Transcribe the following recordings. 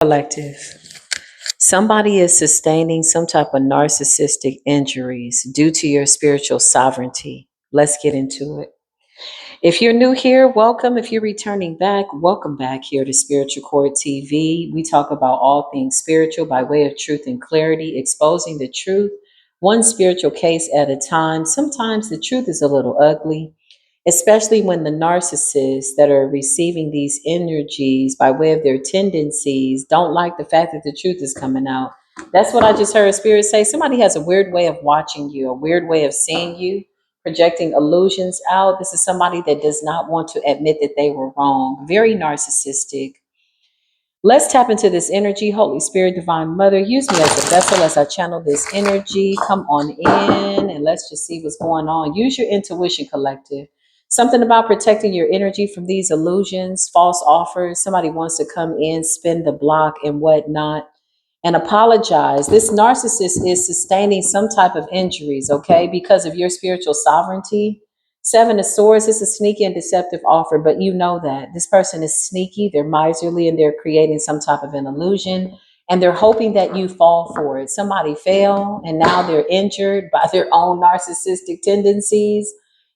Collective. Somebody is sustaining some type of narcissistic injuries due to your spiritual sovereignty. Let's get into it. If you're new here, welcome. If you're returning back, welcome back here to Spiritual Court TV. We talk about all things spiritual by way of truth and clarity, exposing the truth, one spiritual case at a time. Sometimes the truth is a little ugly, especially when the narcissists that are receiving these energies by way of their tendencies don't like the fact that the truth is coming out. That's what I just heard Spirit say. Somebody has a weird way of watching you, a weird way of seeing you, projecting illusions out. This is somebody that does not want to admit that they were wrong. Very narcissistic. Let's tap into this energy. Holy Spirit, Divine Mother, use me as a vessel as I channel this energy. Come on in and let's just see what's going on. Use your intuition, collective. Something about protecting your energy from these illusions, false offers. Somebody wants to come in, spin the block and whatnot, and apologize. This narcissist is sustaining some type of injuries, okay, because of your spiritual sovereignty. Seven of Swords is a sneaky and deceptive offer, but you know that this person is sneaky, they're miserly, and they're creating some type of an illusion, and they're hoping that you fall for it. Somebody fell, and now they're injured by their own narcissistic tendencies.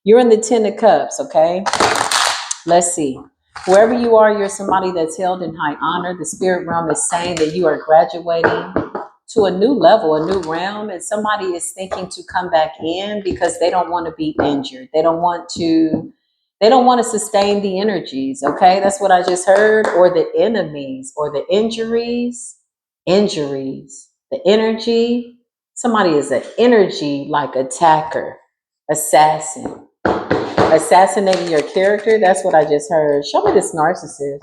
You're in the Ten of Cups, okay? Let's see. Wherever you are, you're somebody that's held in high honor. The spirit realm is saying that you are graduating to a new level, a new realm, and somebody is thinking to come back in because they don't want to be injured. They don't want to sustain the energies, okay? That's what I just heard, or the enemies, or the injuries, the energy. Somebody is an energy like attacker, assassin, assassinating your character. That's what I just heard. Show me this narcissist.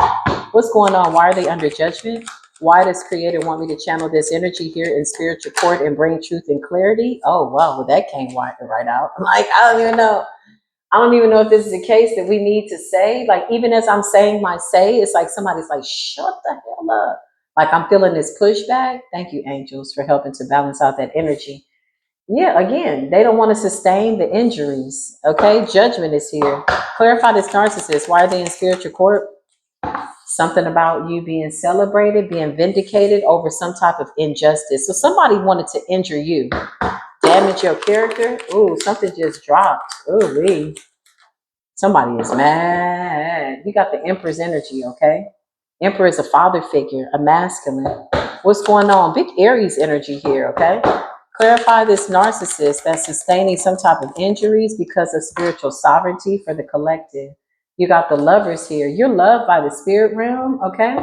What's going on? Why are they under judgment? Why does Creator want me to channel this energy here in spiritual court and bring truth and clarity? Oh, wow. Well, that came right out. I'm like, I don't even know. I don't even know if this is a case that we need to say. Like, even as I'm saying my say, it's like somebody's like, shut the hell up. Like, I'm feeling this pushback. Thank you, angels, for helping to balance out that energy. Yeah, again, they don't want to sustain the injuries. Okay, judgment is here. Clarify this narcissist. Why are they in spiritual court? Something about you being celebrated, being vindicated over some type of injustice. So somebody wanted to injure you, damage your character. Ooh, something just dropped. Ooh, wee. Somebody is mad. You got the Emperor's energy, okay? Emperor is a father figure, a masculine. What's going on? Big Aries energy here, okay? Clarify this narcissist that's sustaining some type of injuries because of spiritual sovereignty for the collective. You got the Lovers here. You're loved by the spirit realm, okay?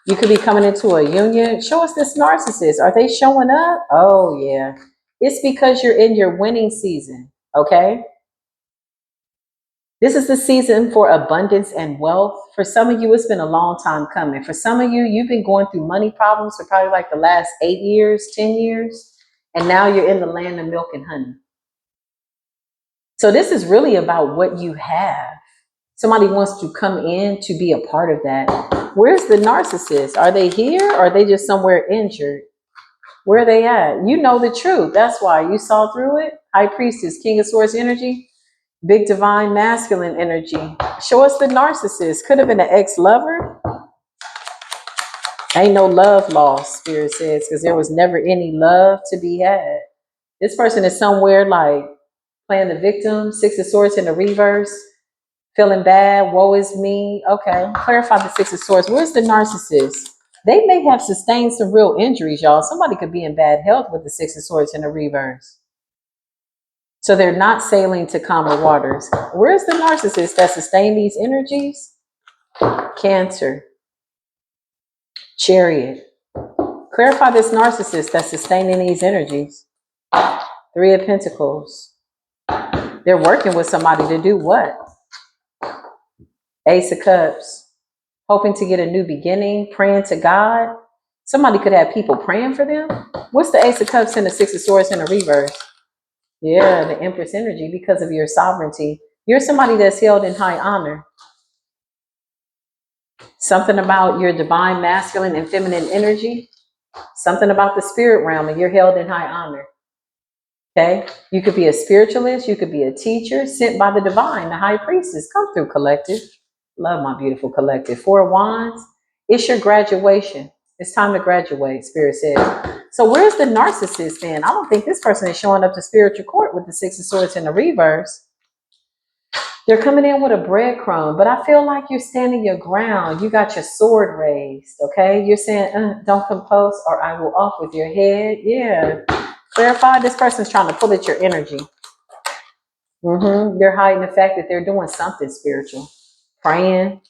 You could be coming into a union. Show us this narcissist. Are they showing up? Oh, yeah. It's because you're in your winning season, okay? This is the season for abundance and wealth. For some of you, it's been a long time coming. For some of you, you've been going through money problems for probably like the last 8 years, 10 years, and now you're in the land of milk and honey. So this is really about what you have. Somebody wants to come in to be a part of that. Where's the narcissist? Are they here or are they just somewhere injured? Where are they at? You know the truth. That's why you saw through it. High Priestess, King of Swords energy. Big divine masculine energy. Show us the narcissist. Could have been an ex-lover. Ain't no love lost, Spirit says, because there was never any love to be had. This person is somewhere like playing the victim, Six of Swords in the reverse, feeling bad, woe is me. Okay, clarify the Six of Swords. Where's the narcissist? They may have sustained some real injuries, y'all. Somebody could be in bad health with the Six of Swords in the reverse. So they're not sailing to calmer waters. Where's the narcissist that sustained these energies? Cancer, Chariot. Clarify this narcissist that's sustaining these energies. Three of Pentacles. They're working with somebody to do what? Ace of Cups. Hoping to get a new beginning, praying to God. Somebody could have people praying for them. What's the Ace of Cups and the Six of Swords in the reverse? Yeah, the Empress energy because of your sovereignty. You're somebody that's held in high honor. Something about your divine masculine and feminine energy. Something about the spirit realm and you're held in high honor. Okay? You could be a spiritualist. You could be a teacher sent by the divine, the high priestess. Come through, collective. Love my beautiful collective. Four of Wands. It's your graduation. It's time to graduate, Spirit says. So where's the narcissist then? I don't think this person is showing up to spiritual court with the Six of Swords in the reverse. They're coming in with a breadcrumb, but I feel like you're standing your ground. You got your sword raised, okay? You're saying, don't compose or I will off with your head. Yeah. Clarify, this person's trying to pull at your energy. They're hiding the fact that they're doing something spiritual. Praying,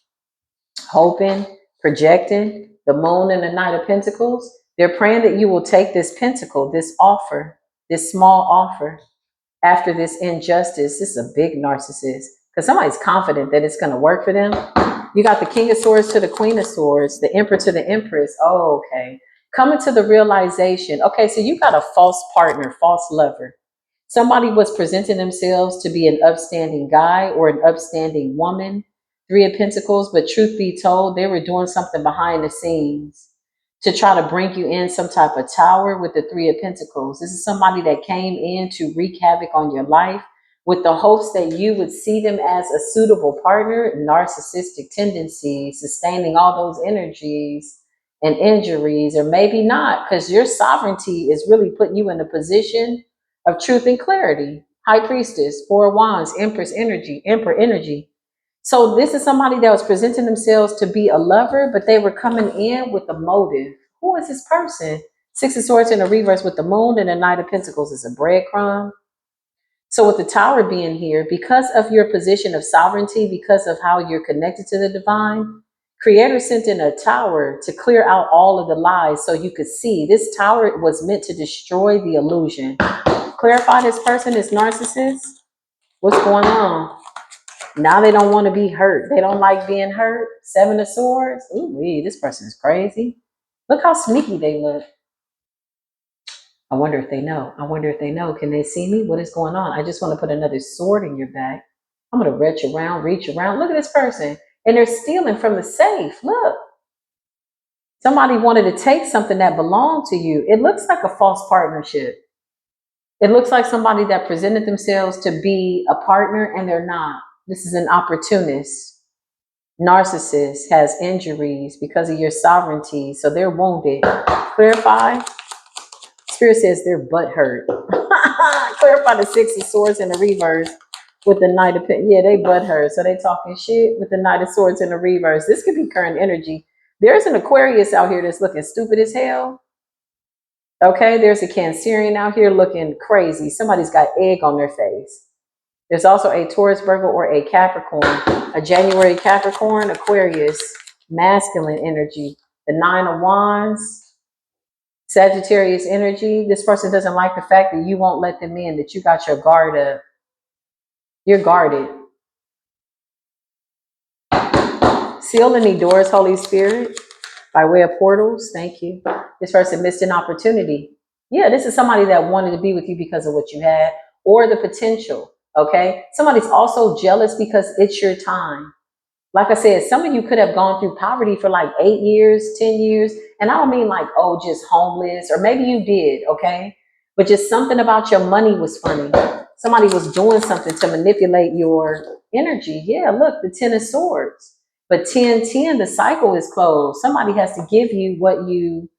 hoping, projecting, the moon and the Knight of Pentacles. They're praying that you will take this pentacle, this offer, this small offer after this injustice. This is a big narcissist because somebody's confident that it's going to work for them. You got the King of Swords to the Queen of Swords, the Emperor to the Empress. Oh, okay. Coming to the realization. Okay, so you got a false partner, false lover. Somebody was presenting themselves to be an upstanding guy or an upstanding woman, Three of Pentacles, but truth be told, they were doing something behind the scenes to try to bring you in some type of tower with the Three of Pentacles. This is somebody that came in to wreak havoc on your life with the hopes that you would see them as a suitable partner, narcissistic tendencies, sustaining all those energies and injuries, or maybe not, because your sovereignty is really putting you in a position of truth and clarity. High Priestess, Four of Wands, Empress energy, Emperor energy. So this is somebody that was presenting themselves to be a lover, but they were coming in with a motive. Who is this person? Six of Swords in the reverse with the moon and the Knight of Pentacles is a breadcrumb. So with the Tower being here, because of your position of sovereignty, because of how you're connected to the divine, Creator sent in a tower to clear out all of the lies so you could see. This tower was meant to destroy the illusion. Clarify, this person is narcissist. What's going on? Now they don't want to be hurt. They don't like being hurt. Seven of Swords. Ooh, this person is crazy. Look how sneaky they look. I wonder if they know. I wonder if they know. Can they see me? What is going on? I just want to put another sword in your back. I'm going to reach around. Look at this person. And they're stealing from the safe. Look. Somebody wanted to take something that belonged to you. It looks like a false partnership. It looks like somebody that presented themselves to be a partner and they're not. This is an opportunist. Narcissist has injuries because of your sovereignty, so they're wounded. Clarify. Spirit says they're butt hurt. Clarify the Six of Swords in the reverse with the Knight of Pentacles. Yeah, they butt hurt, so they talking shit with the Knight of Swords in the reverse. This could be current energy. There's an Aquarius out here that's looking stupid as hell. Okay, there's a Cancerian out here looking crazy. Somebody's got egg on their face. There's also a Taurus, Virgo, or a Capricorn. A January Capricorn, Aquarius, masculine energy. The Nine of Wands, Sagittarius energy. This person doesn't like the fact that you won't let them in, that you got your guard up. You're guarded. Seal any doors, Holy Spirit, by way of portals. Thank you. This person missed an opportunity. Yeah, this is somebody that wanted to be with you because of what you had or the potential. Okay. Somebody's also jealous because it's your time. Like I said, some of you could have gone through poverty for like 8 years, 10 years. And I don't mean like, oh, just homeless, or maybe you did. Okay. But just something about your money was funny. Somebody was doing something to manipulate your energy. Yeah. Look, the Ten of Swords. But 10-10, the cycle is closed. Somebody has to give you what you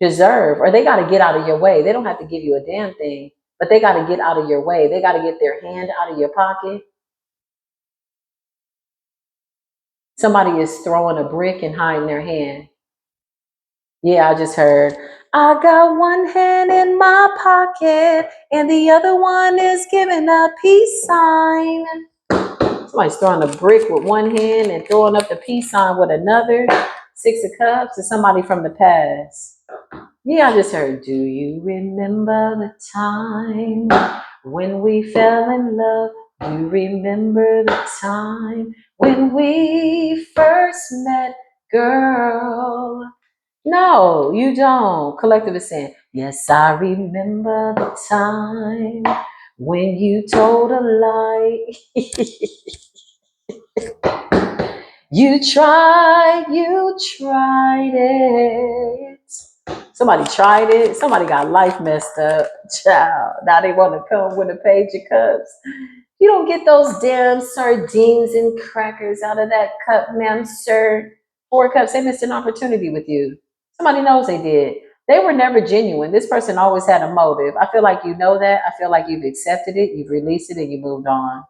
deserve, or they got to get out of your way. They don't have to give you a damn thing, but they got to get out of your way. They got to get their hand out of your pocket. Somebody is throwing a brick and hiding their hand. Yeah, I just heard, I got one hand in my pocket and the other one is giving a peace sign. Somebody's throwing a brick with one hand and throwing up the peace sign with another. Six of Cups is somebody from the past. Yeah, I just heard, do you remember the time when we fell in love? Do you remember the time when we first met, girl? No, you don't. Collective is saying, yes, I remember the time when you told a lie. You tried it. Somebody tried it. Somebody got life messed up. Child. Now they want to come with a Page of Cups. You don't get those damn sardines and crackers out of that cup, ma'am, sir. Four Cups, they missed an opportunity with you. Somebody knows they did. They were never genuine. This person always had a motive. I feel like you know that. I feel like you've accepted it, you've released it, and you moved on.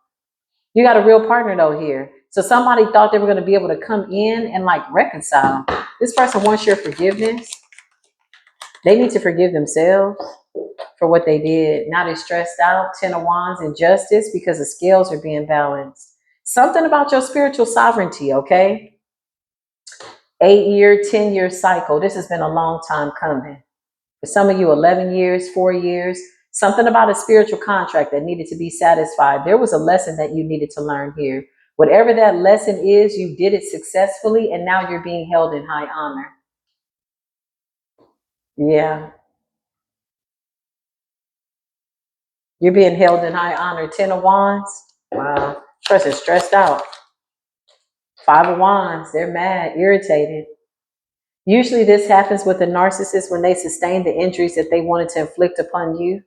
You got a real partner though here. So somebody thought they were going to be able to come in and like reconcile. This person wants your forgiveness. They need to forgive themselves for what they did. Now they're stressed out, 10 of wands, injustice because the scales are being balanced. Something about your spiritual sovereignty, okay? 8-year, 10-year cycle. This has been a long time coming. For some of you, 11 years, 4 years. Something about a spiritual contract that needed to be satisfied. There was a lesson that you needed to learn here. Whatever that lesson is, you did it successfully, and now you're being held in high honor. Yeah. You're being held in high honor. 10 of wands. Wow. Person's stressed out. 5 of wands. They're mad, irritated. Usually this happens with a narcissist when they sustain the injuries that they wanted to inflict upon you.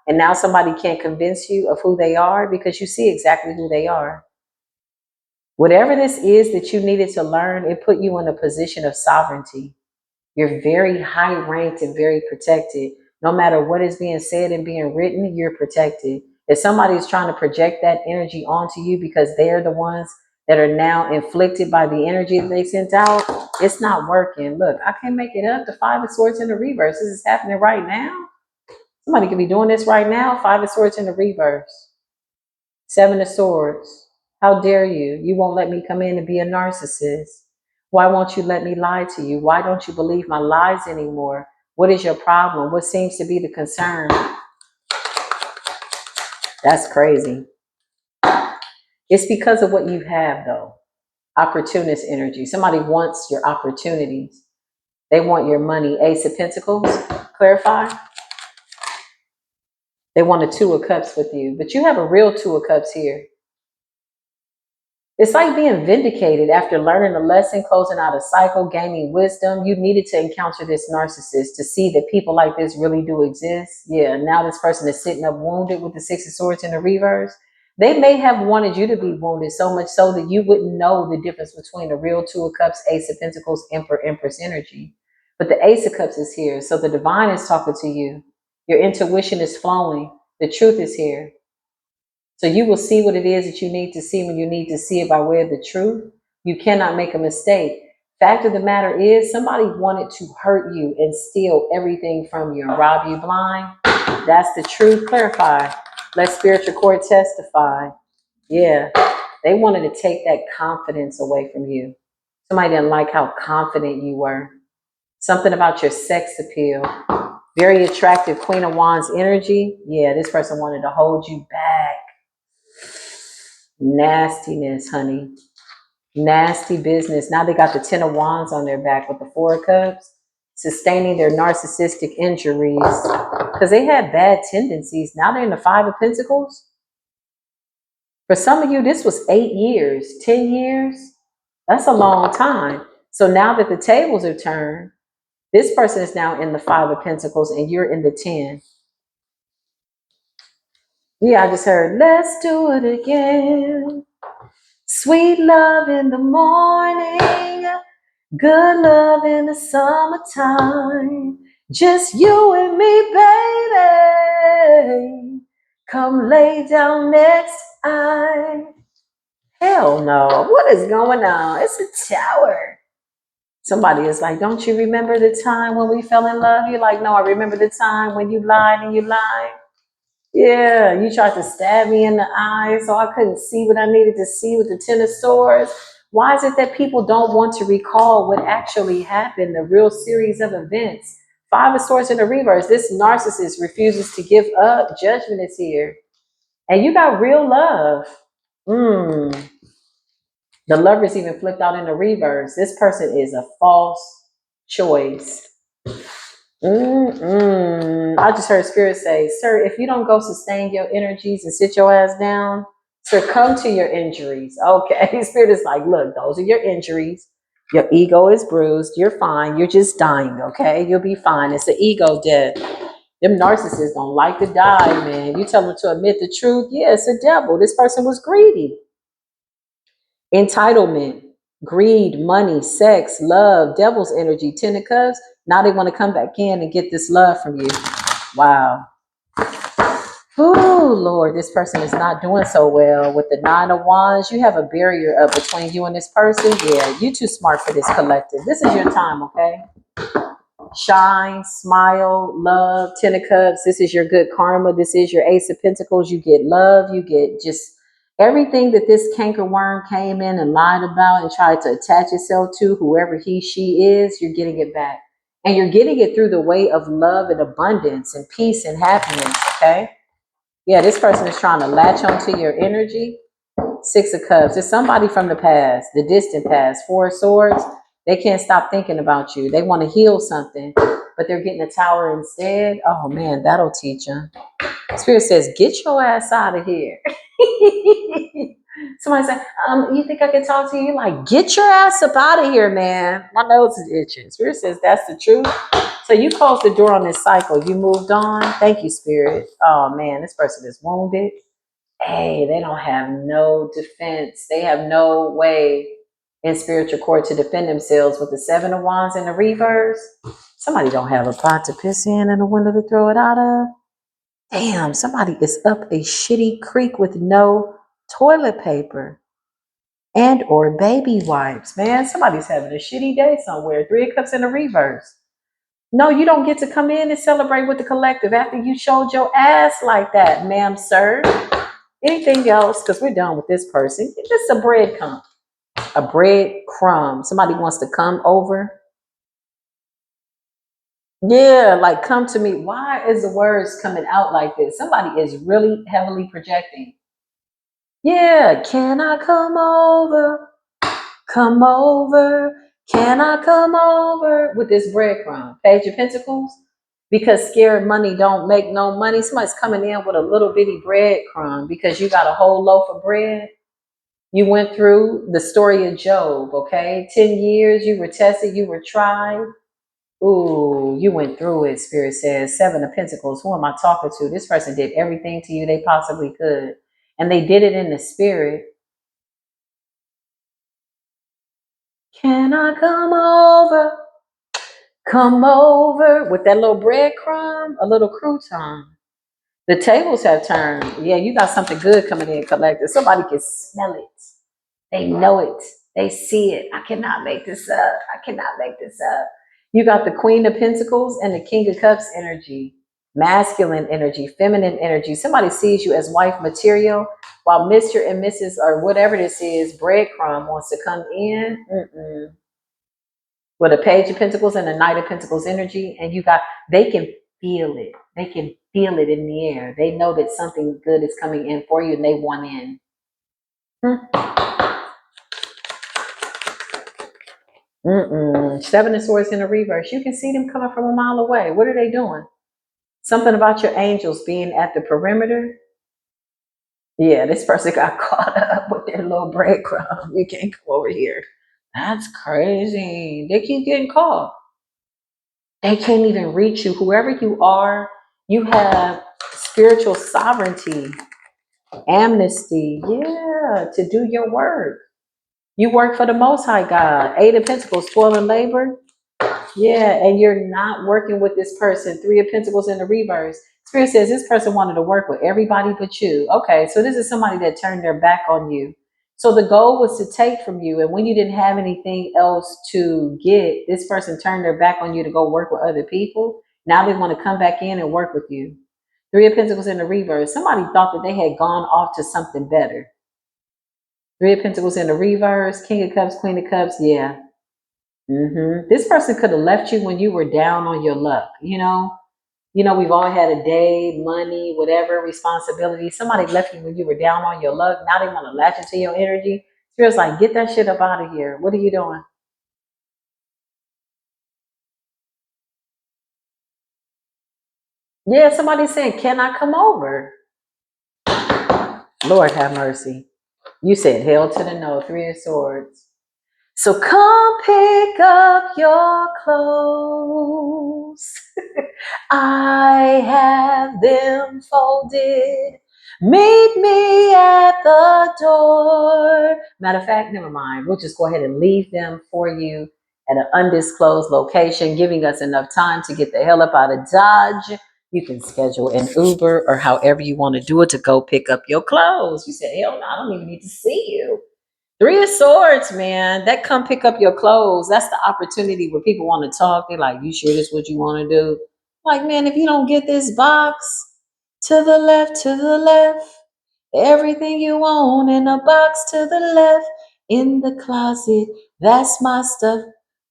And now somebody can't convince you of who they are because you see exactly who they are. Whatever this is that you needed to learn, it put you in a position of sovereignty. You're very high ranked and very protected. No matter what is being said and being written, you're protected. If somebody is trying to project that energy onto you because they're the ones that are now inflicted by the energy that they sent out, it's not working. Look, I can't make it up. The 5 of swords in the reverse. This is happening right now. Somebody could be doing this right now. 5 of swords in the reverse. 7 of swords. How dare you? You won't let me come in and be a narcissist. Why won't you let me lie to you? Why don't you believe my lies anymore? What is your problem? What seems to be the concern? That's crazy. It's because of what you have, though. Opportunist energy. Somebody wants your opportunities. They want your money. Ace of Pentacles. Clarify. They want a 2 of Cups with you. But you have a real 2 of Cups here. It's like being vindicated after learning a lesson, closing out a cycle, gaining wisdom. You needed to encounter this narcissist to see that people like this really do exist. Yeah, now this person is sitting up wounded with the 6 of swords in the reverse. They may have wanted you to be wounded so much so that you wouldn't know the difference between a real 2 of Cups, Ace of Pentacles, Emperor, Empress energy. But the Ace of Cups is here. So the divine is talking to you. Your intuition is flowing. The truth is here. So you will see what it is that you need to see when you need to see it by way of the truth. You cannot make a mistake. Fact of the matter is, somebody wanted to hurt you and steal everything from you and rob you blind. That's the truth. Clarify. Let spiritual court testify. Yeah, they wanted to take that confidence away from you. Somebody didn't like how confident you were. Something about your sex appeal. Very attractive Queen of Wands energy. Yeah, this person wanted to hold you back. Nastiness, honey. Nasty business. Now they got the 10 of wands on their back with the 4 of cups, sustaining their narcissistic injuries because they had bad tendencies. Now they're in the 5 of pentacles. For some of you, this was 8 years, 10 years. That's a long time. So now that the tables are turned, this person is now in the 5 of pentacles and you're in the 10. Yeah, I just heard, let's do it again. Sweet love in the morning, good love in the summertime. Just you and me, baby. Come lay down next time. Hell no. What is going on? It's a tower. Somebody is like, don't you remember the time when we fell in love? You're like, no, I remember the time when you lied and you lied. Yeah, you tried to stab me in the eye so I couldn't see what I needed to see with the 10 of swords. Why is it that people don't want to recall what actually happened, the real series of events? 5 of swords in the reverse. This narcissist refuses to give up. Judgment is here. And you got real love. The Lovers even flipped out in the reverse. This person is a false choice. I just heard Spirit say, sir, if you don't go sustain your energies and sit your ass down, succumb to your injuries. Okay. Spirit is like, look, those are your injuries. Your ego is bruised. You're fine. You're just dying. Okay. You'll be fine. It's an ego death. Them narcissists don't like to die, man. You tell them to admit the truth. Yeah, it's a devil. This person was greedy. Entitlement, greed, money, sex, love, devil's energy, 10 of cups. Now they want to come back in and get this love from you. Wow. Oh, Lord, this person is not doing so well. With the Nine of Wands, you have a barrier up between you and this person. Yeah, you too smart for this collective. This is your time, okay? Shine, smile, love, Ten of Cups. This is your good karma. This is your Ace of Pentacles. You get love. You get just everything that this cankerworm came in and lied about and tried to attach itself to, whoever he, she is, you're getting it back. And you're getting it through the way of love and abundance and peace and happiness, okay? Yeah, this person is trying to latch onto your energy. Six of Cups. It's somebody from the past, the distant past. Four of Swords. They can't stop thinking about you. They want to heal something, but they're getting a tower instead. Oh man, that'll teach them. Spirit says, get your ass out of here. Somebody said, you think I can talk to you? Like, get your ass up out of here, man. My nose is itching. Spirit says, that's the truth. So you closed the door on this cycle. You moved on. Thank you, Spirit. Oh man, this person is wounded. Hey, they don't have no defense. They have no way in spiritual court to defend themselves with the Seven of Wands in the reverse. Somebody don't have a pot to piss in and a window to throw it out of. Damn, somebody is up a shitty creek with no toilet paper and or baby wipes. Man, somebody's having a shitty day somewhere. Three of Cups in the reverse. No, you don't get to come in and celebrate with the collective after you showed your ass like that, ma'am, sir. Anything else? Because we're done with this person. It's just a breadcrumb. A breadcrumb. Somebody wants to come over. Yeah, like come to me. Why is the words coming out like this? Somebody is really heavily projecting. Yeah, can I come over? Come over. Can I come over? With this breadcrumb. Page of Pentacles. Because scared money don't make no money. Somebody's coming in with a little bitty breadcrumb because you got a whole loaf of bread. You went through the story of Job, okay? 10 years, you were tested, you were tried. Ooh, you went through it, Spirit says. Seven of Pentacles, who am I talking to? This person did everything to you they possibly could. And they did it in the spirit. Can I come over? Come over with that little breadcrumb, a little crouton. The tables have turned. Yeah, you got something good coming in, collective. Somebody can smell it. They know it. They see it. I cannot make this up. I cannot make this up. You got the Queen of Pentacles and the King of Cups energy, masculine energy, feminine energy. Somebody sees you as wife material, while Mr. and Mrs. or whatever this is, breadcrumb wants to come in. With a Page of Pentacles and a Knight of Pentacles energy, and you got, they can feel it. They can feel it in the air. They know that something good is coming in for you, and they want in. Seven of Swords in the reverse. You can see them coming from a mile away. What are they doing? Something about your angels being at the perimeter. Yeah, this person got caught up with their little breadcrumb. You can't come over here. That's crazy. They keep getting caught. They can't even reach you. Whoever you are, you have spiritual sovereignty, amnesty. Yeah, to do your work. You work for the Most High God. Eight of Pentacles, toil and labor. Yeah, and you're not working with this person. Three of Pentacles in the reverse. Spirit says this person wanted to work with everybody but you. Okay, so this is somebody that turned their back on you. So the goal was to take from you, and when you didn't have anything else to get, this person turned their back on you to go work with other people. Now they want to come back in and work with you. Three of Pentacles in the reverse. Somebody thought that they had gone off to something better. Three of Pentacles in the reverse. King of Cups, Queen of Cups. Yeah. This person could have left you when you were down on your luck. We've all had a day, money, whatever, responsibility. Somebody left you when you were down on your luck. Now they want to latch into your energy. Spirit's like, get that shit up out of here. What are you doing? Yeah, somebody's saying, can I come over? Lord have mercy. You said hell to the no. Three of Swords. So come pick up your clothes. I have them folded. Meet me at the door. Matter of fact, never mind. We'll just go ahead and leave them for you at an undisclosed location, giving us enough time to get the hell up out of Dodge. You can schedule an Uber or however you want to do it to go pick up your clothes. You say, hell no, I don't even need to see you. Three of Swords, man. That come pick up your clothes. That's the opportunity where people want to talk. They're like, you sure this is what you want to do? Like, man, if you don't get this box to the left, everything you own in a box to the left, in the closet, that's my stuff.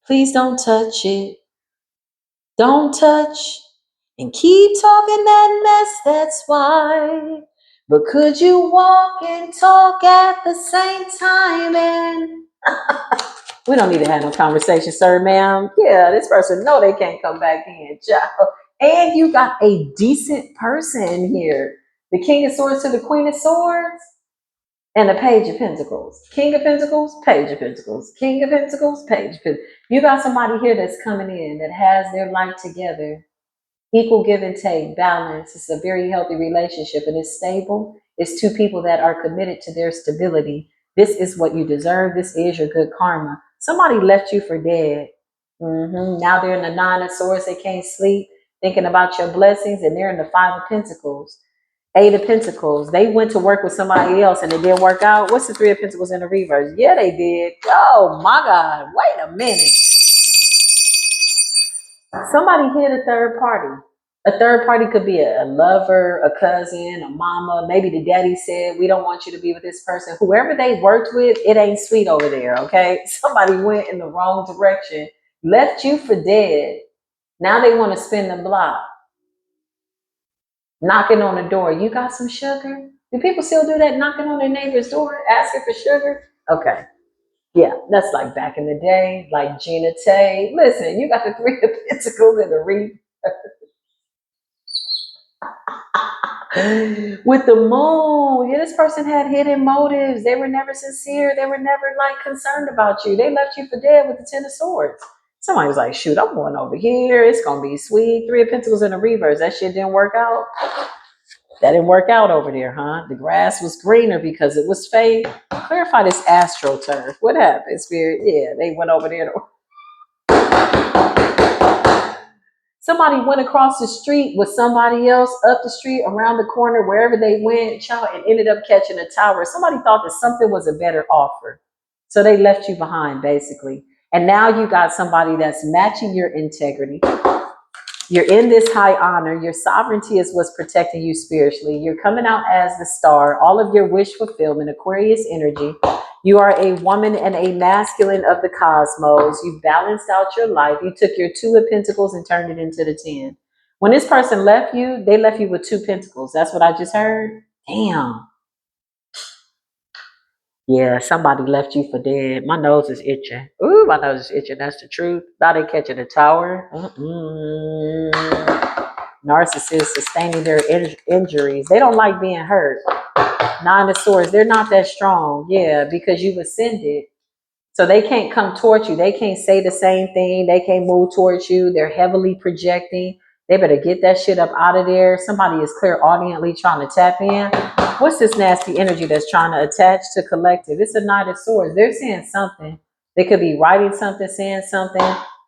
Please don't touch it. Don't touch and keep talking that mess, that's why. But could you walk and talk at the same time? And we don't need to have no conversation, sir, ma'am. Yeah, this person know they can't come back in, child. And you got a decent person here. The King of Swords to the Queen of Swords and the Page of Pentacles. King of Pentacles, Page of Pentacles. King of Pentacles, Page of Pentacles. You got somebody here that's coming in that has their life together. Equal give and take, balance. It's a very healthy relationship and it's stable. It's two people that are committed to their stability. This is what you deserve. This is your good karma. Somebody left you for dead. Now they're in the Nine of Swords. They can't sleep thinking about your blessings, and they're in the Five of Pentacles. Eight of Pentacles. They went to work with somebody else and it didn't work out. What's the Three of Pentacles in the reverse? Yeah, they did. Oh my God. Wait a minute. Somebody hit a third party. A third party could be a lover, a cousin, a mama. Maybe the daddy said, we don't want you to be with this person. Whoever they worked with, it ain't sweet over there, okay? Somebody went in the wrong direction, left you for dead. Now they want to spin the block. Knocking on the door. You got some sugar? Do people still do that, knocking on their neighbor's door, asking for sugar? Okay. Yeah, that's like back in the day, like Gina Tay. Listen, you got the Three of Pentacles and the with the moon. Yeah, this person had hidden motives. They were never sincere. They were never like concerned about you. They left you for dead with the Ten of Swords. Somebody was like, shoot, I'm going over here. It's going to be sweet. Three of Pentacles in the reverse. That shit didn't work out. That didn't work out over there, huh? The grass was greener because it was fake. Clarify this astroturf. What happened, Spirit? Yeah, they went over there. Somebody went across the street with somebody else up the street, around the corner, wherever they went, child, and ended up catching a tower. Somebody thought that something was a better offer. So they left you behind, basically. And now you got somebody that's matching your integrity. You're in this high honor. Your sovereignty is what's protecting you spiritually. You're coming out as the star, all of your wish fulfillment, Aquarius energy. You are a woman and a masculine of the cosmos. You balanced out your life. You took your Two of Pentacles and turned it into the 10. When this person left you, they left you with two pentacles. That's what I just heard. Damn. Yeah, somebody left you for dead. My nose is itching. Ooh, my nose is itching. That's the truth. Now they catching a tower. Narcissists sustaining their injuries. They don't like being hurt. Nine of Swords, they're not that strong. Yeah, because you've ascended. So they can't come towards you. They can't say the same thing. They can't move towards you. They're heavily projecting. They better get that shit up out of there. Somebody is clairaudiently trying to tap in. What's this nasty energy that's trying to attach to collective? It's a Knight of Swords. They're saying something. They could be writing something, saying something,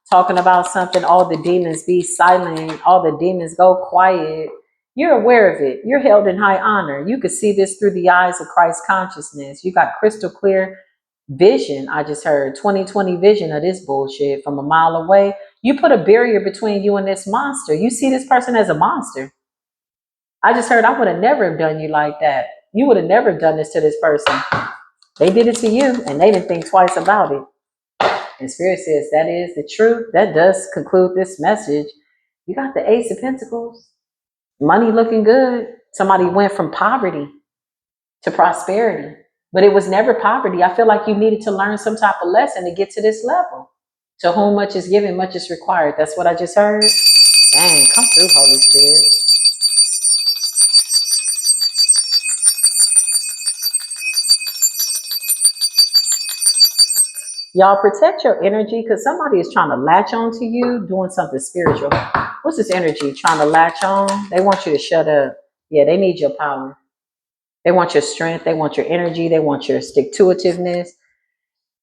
talking about something. All the demons be silent. All the demons go quiet. You're aware of it. You're held in high honor. You could see this through the eyes of Christ consciousness. You got crystal clear vision. I just heard 2020 vision of this bullshit from a mile away. You put a barrier between you and this monster. You see this person as a monster. I just heard I would have never done you like that. You would have never done this to this person. They did it to you and they didn't think twice about it. And Spirit says that is the truth. That does conclude this message. You got the Ace of Pentacles. Money looking good. Somebody went from poverty to prosperity. But it was never poverty. I feel like you needed to learn some type of lesson to get to this level. To whom much is given, much is required. That's what I just heard. Dang, come through, Holy Spirit. Y'all protect your energy because somebody is trying to latch on to you doing something spiritual. What's this energy trying to latch on? They want you to shut up. Yeah, they need your power. They want your strength. They want your energy. They want your stick-to-itiveness.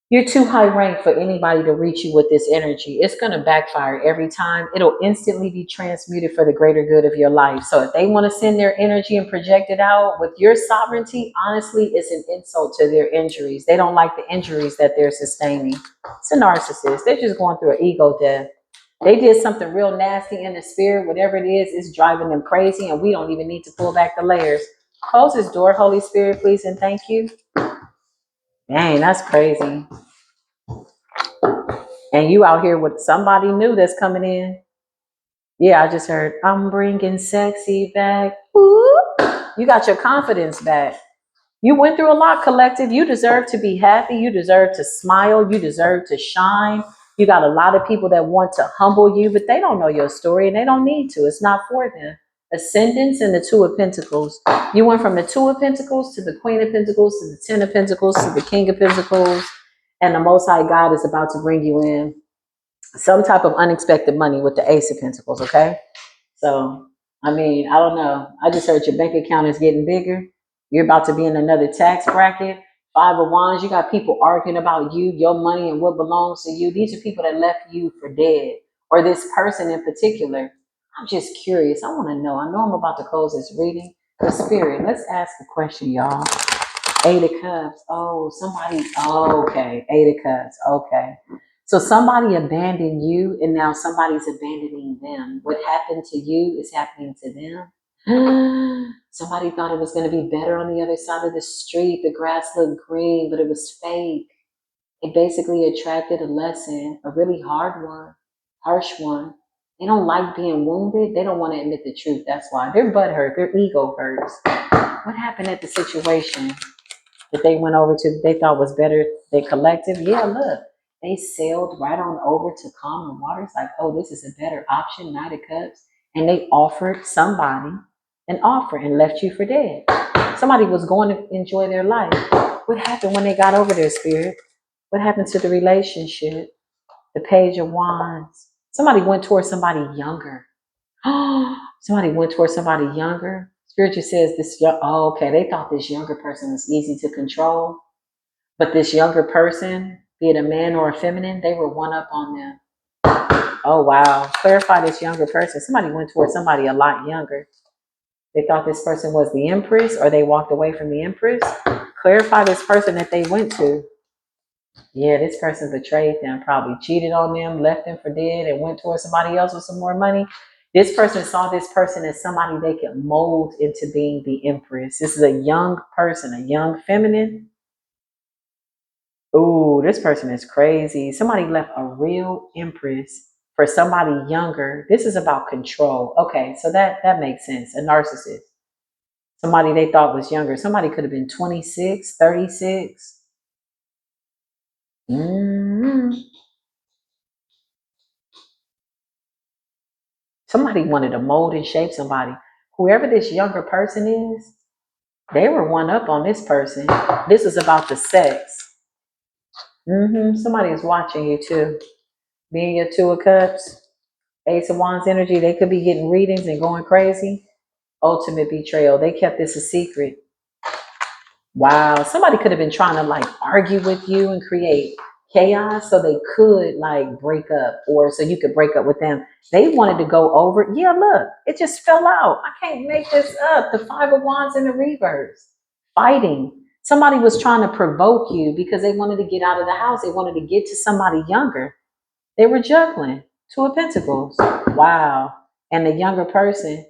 You're too high rank for anybody to reach you with this energy. It's going to backfire every time. It'll instantly be transmuted for the greater good of your life. So if they want to send their energy and project it out with your sovereignty, honestly, it's an insult to their injuries. They don't like the injuries that they're sustaining. It's a narcissist. They're just going through an ego death. They did something real nasty in the spirit. Whatever it is, it's driving them crazy, and we don't even need to pull back the layers. Close this door, Holy Spirit, please, and thank you. Dang, that's crazy. And you out here with somebody new that's coming in. Yeah, I just heard, I'm bringing sexy back. Ooh. You got your confidence back. You went through a lot, collective. You deserve to be happy. You deserve to smile. You deserve to shine. You got a lot of people that want to humble you, but they don't know your story and they don't need to. It's not for them. Ascendance and the Two of Pentacles. You went from the Two of Pentacles to the Queen of Pentacles to the Ten of Pentacles to the King of Pentacles. And the Most High God is about to bring you in some type of unexpected money with the Ace of Pentacles, okay? So, I mean, I don't know. I just heard your bank account is getting bigger. You're about to be in another tax bracket. Five of Wands, you got people arguing about you, your money, and what belongs to you. These are people that left you for dead, or this person in particular. I'm just curious. I want to know. I know I'm about to close this reading. The spirit, let's ask a question, y'all. Eight of Cups. Oh, somebody. Oh, okay. Eight of Cups. Okay. So somebody abandoned you and now somebody's abandoning them. What happened to you is happening to them. Somebody thought it was going to be better on the other side of the street. The grass looked green, but it was fake. It basically attracted a lesson, a really hard one, harsh one. They don't like being wounded. They don't want to admit the truth. That's why. Their butt hurt. Their ego hurts. What happened at the situation that they went over to, they thought was better than collective? Yeah, look, they sailed right on over to calmer waters, like, oh, this is a better option, Knight of Cups. And they offered somebody an offer and left you for dead. Somebody was going to enjoy their life. What happened when they got over their spirit? What happened to the relationship? The Page of Wands. Somebody went towards somebody younger. Somebody went towards somebody younger. Spirit just says this. Oh, okay. They thought this younger person was easy to control, but this younger person, be it a man or a feminine, they were one up on them. Oh wow. Clarify this younger person. Somebody went towards somebody a lot younger. They thought this person was the Empress, or they walked away from the Empress. Clarify this person that they went to. Yeah, this person betrayed them, probably cheated on them, left them for dead, and went towards somebody else with some more money. This person saw this person as somebody they could mold into being the Empress. This is a young person, a young feminine. Ooh, this person is crazy. Somebody left a real Empress for somebody younger. This is about control. Okay, so that makes sense. A narcissist. Somebody they thought was younger. Somebody could have been 26, 36. Mm-hmm. Somebody wanted to mold and shape somebody. Whoever this younger person is, they were one up on this person. This is about the sex. Somebody is watching you too. Being your Two of Cups, Ace of Wands energy, they could be getting readings and going crazy. Ultimate betrayal. They kept this a secret. Wow, somebody could have been trying to like argue with you and create chaos so they could like break up, or so you could break up with them. They wanted to go over. Yeah, look, it just fell out. I can't make this up. The Five of Wands in the reverse. Fighting. Somebody was trying to provoke you because they wanted to get out of the house. They wanted to get to somebody younger. They were juggling. Two of Pentacles. Wow. And the younger person,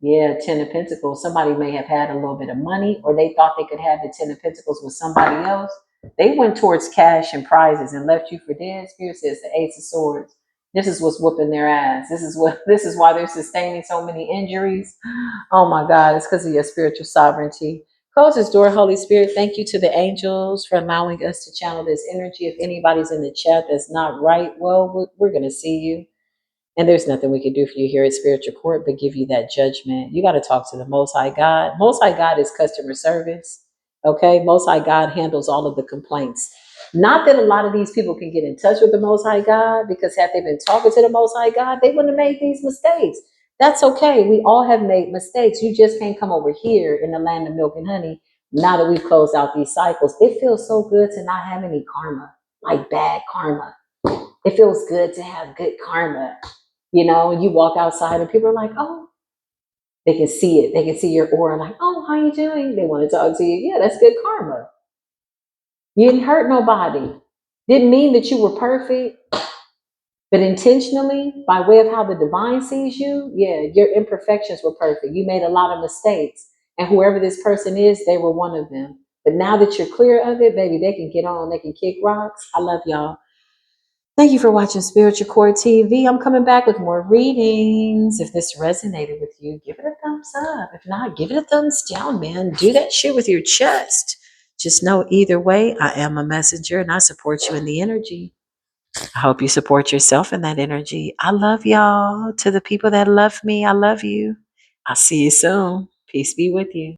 yeah, Ten of Pentacles. Somebody may have had a little bit of money, or they thought they could have the Ten of Pentacles with somebody else. They went towards cash and prizes and left you for dead. Spirit says the Ace of Swords. This is what's whooping their ass. This is why they're sustaining so many injuries. Oh my God, it's because of your spiritual sovereignty. Close this door, Holy Spirit. Thank you to the angels for allowing us to channel this energy. If anybody's in the chat that's not right, well, we're going to see you. And there's nothing we can do for you here at Spiritual Court but give you that judgment. You got to talk to the Most High God. Most High God is customer service. Okay? Most High God handles all of the complaints. Not that a lot of these people can get in touch with the Most High God, because had they been talking to the Most High God, they wouldn't have made these mistakes. That's okay. We all have made mistakes. You just can't come over here in the land of milk and honey now that we've closed out these cycles. It feels so good to not have any karma. like bad karma. It feels good to have good karma. You know, you walk outside and people are like, oh, they can see it. They can see your aura like, oh, how you doing? They want to talk to you. Yeah, that's good karma. You didn't hurt nobody. Didn't mean that you were perfect, but intentionally, by way of how the divine sees you, yeah, your imperfections were perfect. You made a lot of mistakes. And whoever this person is, they were one of them. But now that you're clear of it, baby, they can get on, they can kick rocks. I love y'all. Thank you for watching Spiritual Core TV. I'm coming back with more readings. If this resonated with you, give it a thumbs up. If not, give it a thumbs down, man. Do that shit with your chest. Just know either way, I am a messenger and I support you in the energy. I hope you support yourself in that energy. I love y'all. To the people that love me, I love you. I'll see you soon. Peace be with you.